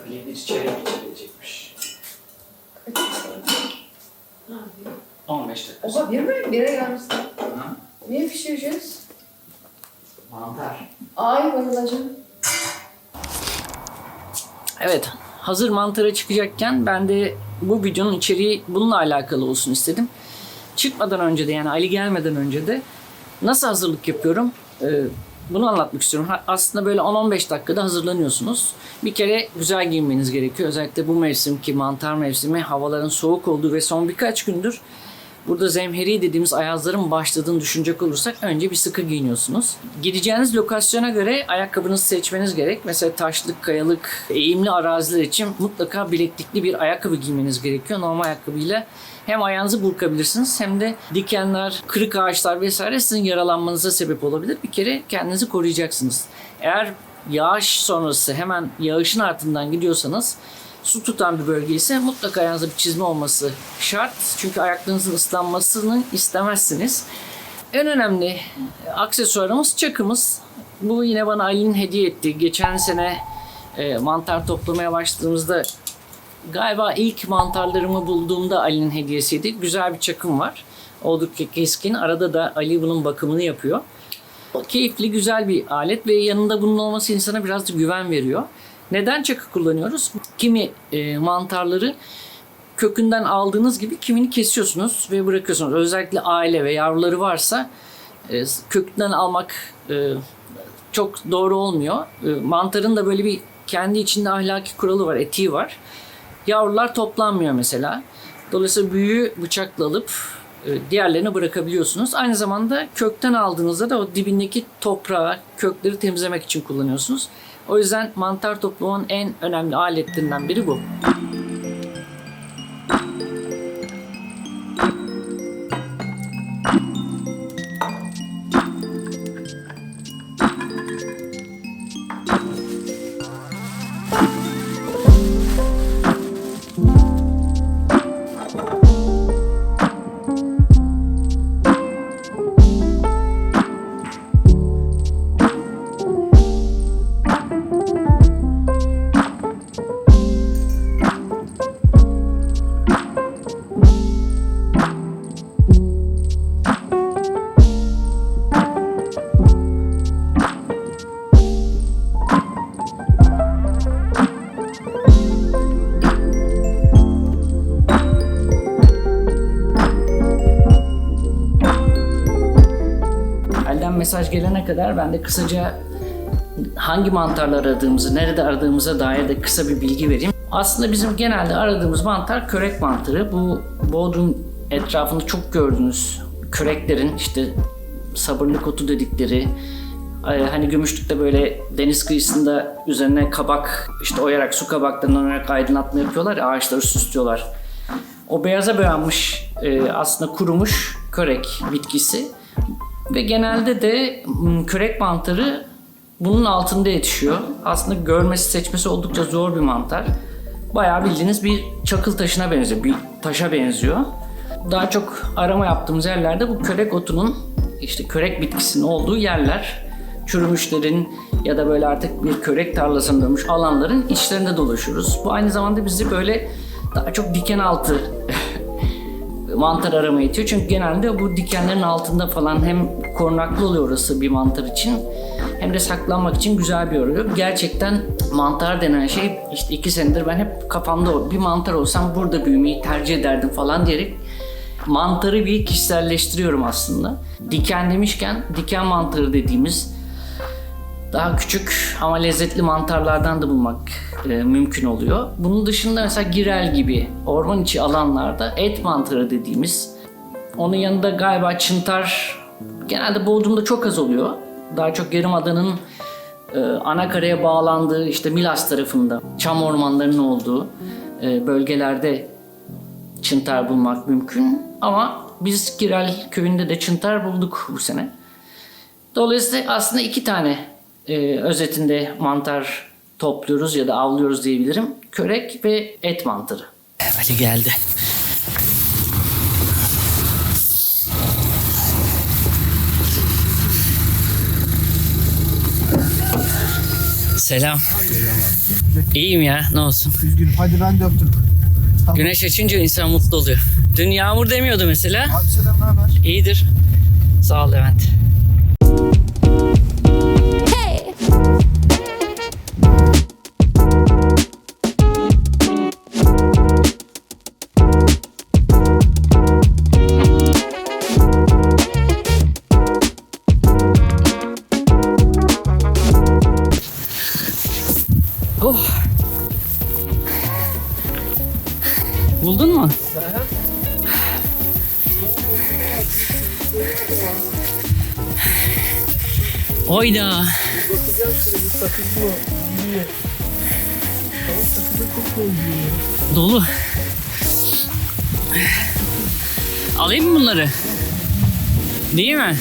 Bir çeyrek içilecekmiş. 15 dakika. Oha bir mi? Bire gelmişsin. Hı? Niye pişireceğiz? Mantar. Ay bayılacağım. Evet, hazır mantıra çıkacakken ben de bu videonun içeriği bununla alakalı olsun istedim. Çıkmadan önce de, yani Ali gelmeden önce de nasıl hazırlık yapıyorum bunu anlatmak istiyorum. Aslında böyle 10-15 dakikada hazırlanıyorsunuz. Bir kere güzel giyinmeniz gerekiyor. Özellikle bu mevsim ki mantar mevsimi, havaların soğuk olduğu ve son birkaç gündür burada zemheri dediğimiz ayazların başladığını düşünecek olursak önce bir sıkı giyiniyorsunuz. Gideceğiniz lokasyona göre ayakkabınızı seçmeniz gerek. Mesela taşlık, kayalık, eğimli araziler için mutlaka bileklikli bir ayakkabı giymeniz gerekiyor. Normal ayakkabıyla hem ayağınızı burkabilirsiniz hem de dikenler, kırık ağaçlar vesaire sizin yaralanmanıza sebep olabilir. Bir kere kendinizi koruyacaksınız. Eğer yağış sonrası hemen yağışın ardından gidiyorsanız su tutan bir bölge ise mutlaka ayağınızda bir çizme olması şart. Çünkü ayaklarınızın ıslanmasını istemezsiniz. En önemli aksesuarımız çakımız. Bu yine bana Ali'nin hediye ettiği. Geçen sene mantar toplamaya başladığımızda galiba ilk mantarlarımı bulduğumda Ali'nin hediyesiydi. Güzel bir çakım var. Oldukça keskin. Arada da Ali bunun bakımını yapıyor. Keyifli, güzel bir alet ve yanında bunun olması insana biraz da güven veriyor. Neden çakı kullanıyoruz? Kimi mantarları kökünden aldığınız gibi kimini kesiyorsunuz ve bırakıyorsunuz. Özellikle aile ve yavruları varsa kökünden almak çok doğru olmuyor. Mantarın da böyle bir kendi içinde ahlaki kuralı var, etiği var. Yavrular toplanmıyor mesela. Dolayısıyla büyüğü bıçakla alıp diğerlerini bırakabiliyorsunuz. Aynı zamanda kökten aldığınızda da o dibindeki toprağı, kökleri temizlemek için kullanıyorsunuz. O yüzden mantar toplamanın en önemli aletlerinden biri bu. Mesaj gelene kadar ben de kısaca hangi mantarlar aradığımızı, nerede aradığımıza dair de kısa bir bilgi vereyim. Aslında bizim genelde aradığımız mantar körek mantarı. Bu Bodrum etrafında çok gördüğünüz köreklerin işte sabırlık otu dedikleri, hani Gümüşlük'te böyle deniz kıyısında üzerine kabak işte oyarak, su kabaklarından oyarak aydınlatma yapıyorlar ya, ağaçları süslüyorlar. O beyaza boyanmış aslında kurumuş körek bitkisi. Ve genelde de körek mantarı bunun altında yetişiyor. Aslında görmesi, seçmesi oldukça zor bir mantar. Bayağı bildiğiniz bir çakıl taşına benziyor, bir taşa benziyor. Daha çok arama yaptığımız yerlerde bu körek otunun, işte körek bitkisinin olduğu yerler, çürümüşlerin ya da böyle artık bir körek tarlasına dönmüş alanların içlerinde dolaşıyoruz. Bu aynı zamanda bizi böyle daha çok diken altı mantar aramaya itiyor. Çünkü genelde bu dikenlerin altında falan hem korunaklı oluyor orası bir mantar için hem de saklanmak için güzel bir yer oluyor. Gerçekten mantar denen şey işte 2 senedir ben hep kafamda bir mantar olsam burada büyümeyi tercih ederdim falan diyerek mantarı bir kişiselleştiriyorum aslında. Diken demişken diken mantarı dediğimiz daha küçük ama lezzetli mantarlardan da bulmak mümkün oluyor. Bunun dışında mesela girel gibi orman içi alanlarda et mantarı dediğimiz, onun yanında galiba çıntar genelde Bodrum'da çok az oluyor. Daha çok Yarımada'nın Anakara'ya bağlandığı işte Milas tarafında çam ormanlarının olduğu bölgelerde çıntar bulmak mümkün. Ama biz Girel köyünde de çıntar bulduk bu sene. Dolayısıyla aslında 2 tane özetinde mantar topluyoruz ya da avlıyoruz diyebilirim. Körek ve et mantarı. Ali geldi. Selam. İyiyim ya, ne olsun. Üzgünüm. Hadi ben de öptüm. Güneş açınca insan mutlu oluyor. Dün yağmur demiyordu mesela. Abi selam, ne haber? İyidir. Sağ ol Levent. Oh. Buldun mu? Oyda. Bakacağım şimdi, bu sakız mı? Yürüyor. Ama sakıza çok benziyor. Dolu. Alayım mı bunları? Değil mi?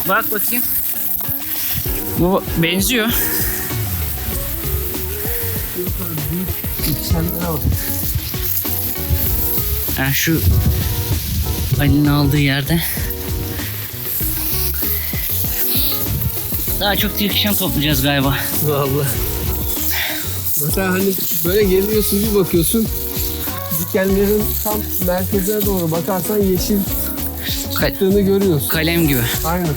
Bak bakayım. Bu benziyor. Yükseldiler var. Yani şu Ali'nin aldığı yerde daha çok tilkişen toplayacağız galiba. Vallahi. Mesela hani böyle geliyorsun, bir bakıyorsun. Dikenlerin tam merkezine doğru bakarsan yeşil çıktığını görüyorsun. Kalem gibi. Aynen.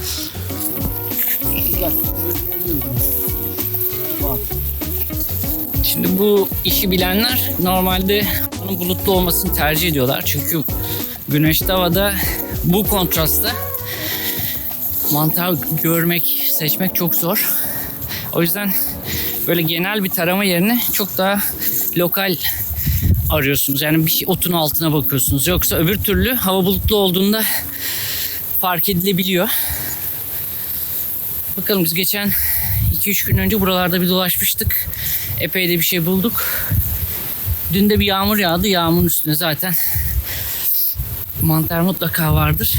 Şimdi bu işi bilenler normalde bunun bulutlu olmasını tercih ediyorlar. Çünkü güneşli havada bu kontrastta mantar görmek, seçmek çok zor. O yüzden böyle genel bir tarama yerine çok daha lokal arıyorsunuz. Yani bir otun altına bakıyorsunuz. Yoksa öbür türlü hava bulutlu olduğunda fark edilebiliyor. Bakalım, biz geçen 2-3 gün önce buralarda bir dolaşmıştık. Epey de bir şey bulduk. Dün de bir yağmur yağdı. Yağmurun üstüne zaten mantar mutlaka vardır.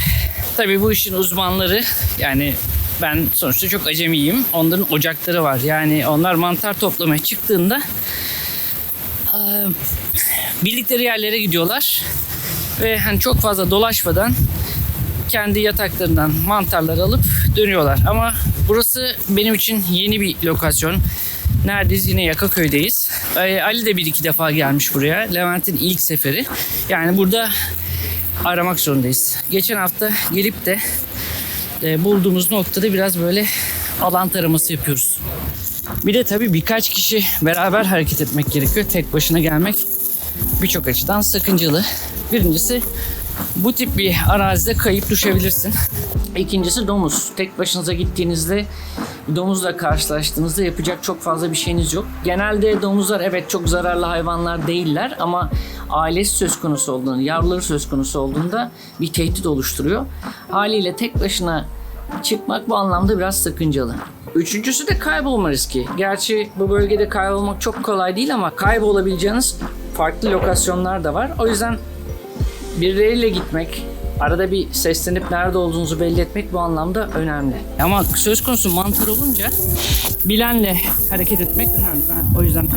Tabii bu işin uzmanları, yani ben sonuçta çok acemiyim. Onların ocakları var. Yani onlar mantar toplamaya çıktığında bildikleri yerlere gidiyorlar. Ve hani çok fazla dolaşmadan kendi yataklarından mantarları alıp dönüyorlar. Ama burası benim için yeni bir lokasyon. Neredeyiz? Yine Yakaköy'deyiz. Ali de bir iki defa gelmiş buraya. Levent'in ilk seferi. Yani burada aramak zorundayız. Geçen hafta gelip de bulduğumuz noktada biraz böyle alan taraması yapıyoruz. Bir de tabii birkaç kişi beraber hareket etmek gerekiyor. Tek başına gelmek birçok açıdan sakıncalı. Birincisi, bu tip bir arazide kayıp düşebilirsin. İkincisi, domuz. Tek başınıza gittiğinizde domuzla karşılaştığınızda yapacak çok fazla bir şeyiniz yok. Genelde domuzlar evet çok zararlı hayvanlar değiller ama ailesi söz konusu olduğunda, yavruları söz konusu olduğunda bir tehdit oluşturuyor. Haliyle tek başına çıkmak bu anlamda biraz sakıncalı. Üçüncüsü de kaybolma riski. Gerçi bu bölgede kaybolmak çok kolay değil ama kaybolabileceğiniz farklı lokasyonlar da var. O yüzden birileriyle gitmek, arada bir seslenip nerede olduğunuzu belli etmek bu anlamda önemli. Ama söz konusu mantar olunca bilenle hareket etmek önemli. Ben o yüzden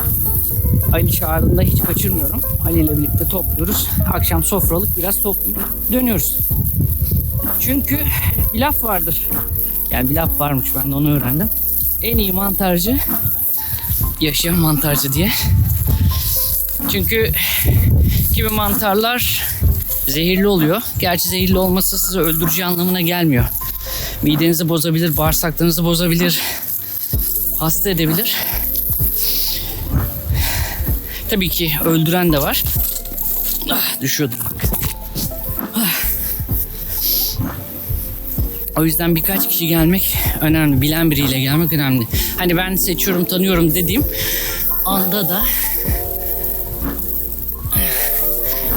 Ali çağırdığında hiç kaçırmıyorum. Ali ile birlikte topluyoruz. Akşam sofralık biraz toplayıp dönüyoruz. Çünkü bir laf vardır. Yani bir laf varmış, ben de onu öğrendim. En iyi mantarcı yaşayan mantarcı diye. Çünkü kimi mantarlar zehirli oluyor. Gerçi zehirli olması sizi öldüreceği anlamına gelmiyor. Midenizi bozabilir, bağırsaklarınızı bozabilir, hasta edebilir. Tabii ki öldüren de var. Düşüyordum bak. O yüzden birkaç kişi gelmek önemli. Bilen biriyle gelmek önemli. Hani ben seçiyorum, tanıyorum dediğim anda da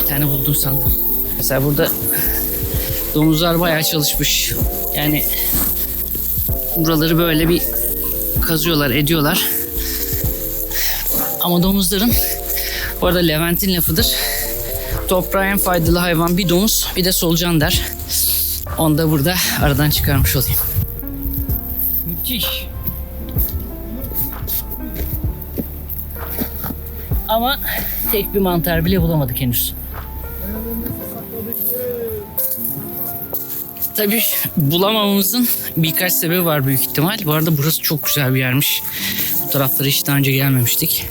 bir tane buldum sandım. Mesela burada domuzlar bayağı çalışmış. Yani buraları böyle bir kazıyorlar, ediyorlar. Ama domuzların, bu arada Levent'in lafıdır, toprağa en faydalı hayvan bir domuz, bir de solucan der. Onu da burada aradan çıkarmış olayım. Müthiş. Ama tek bir mantar bile bulamadık henüz. Tabii bulamamamızın birkaç sebebi var büyük ihtimal. Bu arada burası çok güzel bir yermiş. Bu taraflara hiç daha önce gelmemiştik.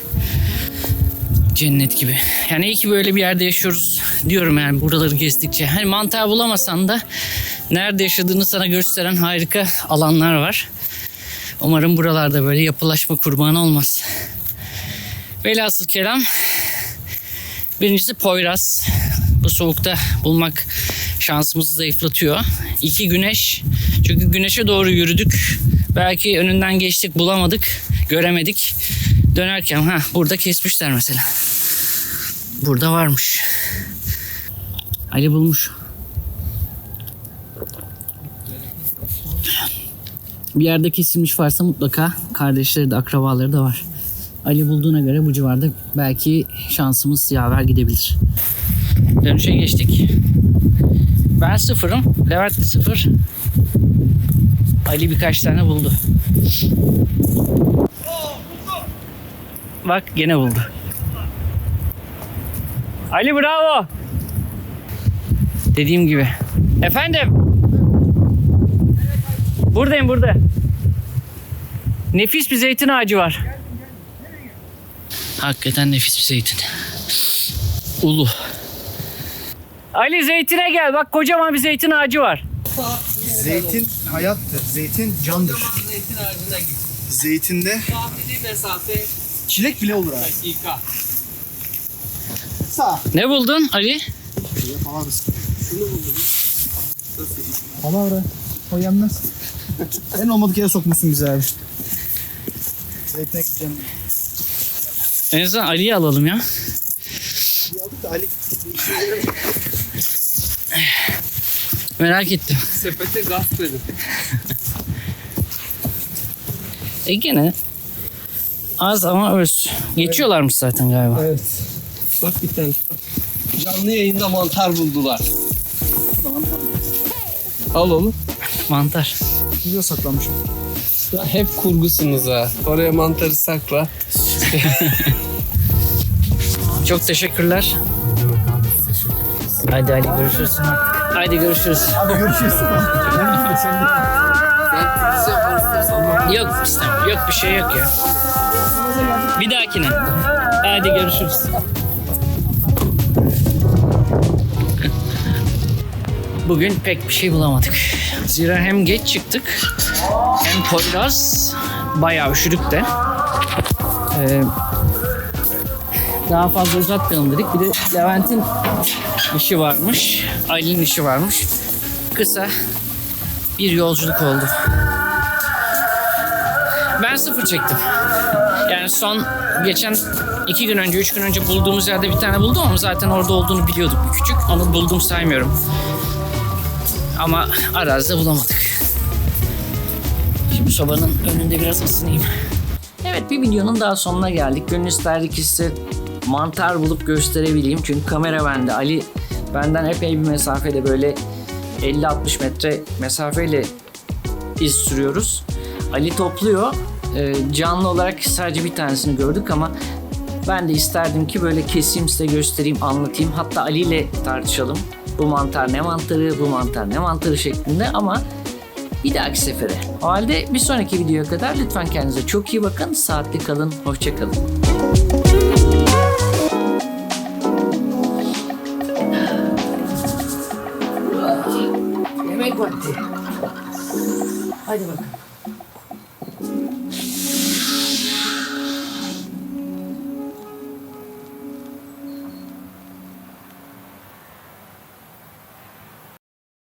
Cennet gibi. Yani iyi ki böyle bir yerde yaşıyoruz diyorum yani buraları gezdikçe. Hani mantar bulamasan da nerede yaşadığını sana gösteren harika alanlar var. Umarım buralarda böyle yapılaşma kurbanı olmaz. Velhasıl kelam, birincisi Poyraz. Bu soğukta bulmak şansımızı zayıflatıyor. 2 güneş. Çünkü güneşe doğru yürüdük. Belki önünden geçtik, bulamadık, göremedik. Dönerken burada kesmişler mesela. Burada varmış. Ali bulmuş. Bir yerde kesilmiş varsa mutlaka kardeşleri de akrabaları da var. Ali bulduğuna göre bu civarda belki şansımız yaver gidebilir. Dönüşe geçtik. Ben 0'ım. Levent de 0. Ali birkaç tane buldu. Bak gene buldu. Ali bravo. Dediğim gibi. Efendim. Buradayım burada. Nefis bir zeytin ağacı var. Hakikaten nefis bir zeytin. Ulu. Ali zeytine gel. Bak kocaman bir zeytin ağacı var. Zeytin hayattır. Zeytin candır. Zeytin ağacına git. Zeytinde Tahmini mesafe çilek bile olur abi. dakika. Sağ. Ne buldun Ali? Palavras. Palavra. O yenmez. En olmadık yere sokmuşsun bizi abi. Zeytine gideceğim. En azından Ali'yi alalım ya. Bir aldık da Ali. Merak ettim. Sepete gasp edin. Gene az ama öz. Geçiyorlarmış zaten galiba. Evet. Bak bir tane. Canlı yayında mantar buldular. Al onu. Mantar. Video saklanmışım. Hep kurgusunuz ha. Oraya mantarı sakla. Çok teşekkürler. Haydi Ali görüşürüz. Haydi görüşürüz. Abi görüşürüz. Yok istemem. Yok bir şey yok ya. Bir dahakine. Haydi görüşürüz. Bugün pek bir şey bulamadık. Zira hem geç çıktık hem Poyraz bayağı üşüdük de. Daha fazla uzatmayalım dedik. Bir de Levent'in işi varmış. Ali'nin işi varmış. Kısa bir yolculuk oldu. Ben 0 çektim. Yani son geçen 2 gün önce 3 gün önce bulduğumuz yerde bir tane buldum ama zaten orada olduğunu biliyorduk. Bir küçük. Onu buldum saymıyorum. Ama arazide bulamadık. Şimdi sobanın önünde biraz ısınayım. Evet, bir videonun daha sonuna geldik. Gönül isterdi ki size mantar bulup gösterebileyim. Çünkü kamera bende. Ali benden epey bir mesafede, böyle 50-60 metre mesafeyle iz sürüyoruz. Ali topluyor. Canlı olarak sadece bir tanesini gördük ama ben de isterdim ki böyle keseyim, size göstereyim, anlatayım. Hatta Ali ile tartışalım. Bu mantar ne mantarı, bu mantar ne mantarı şeklinde, ama bir dahaki sefere. O halde bir sonraki videoya kadar lütfen kendinize çok iyi bakın. Saatli kalın. Hoşça kalın. Yemek vakti. Hadi bakalım.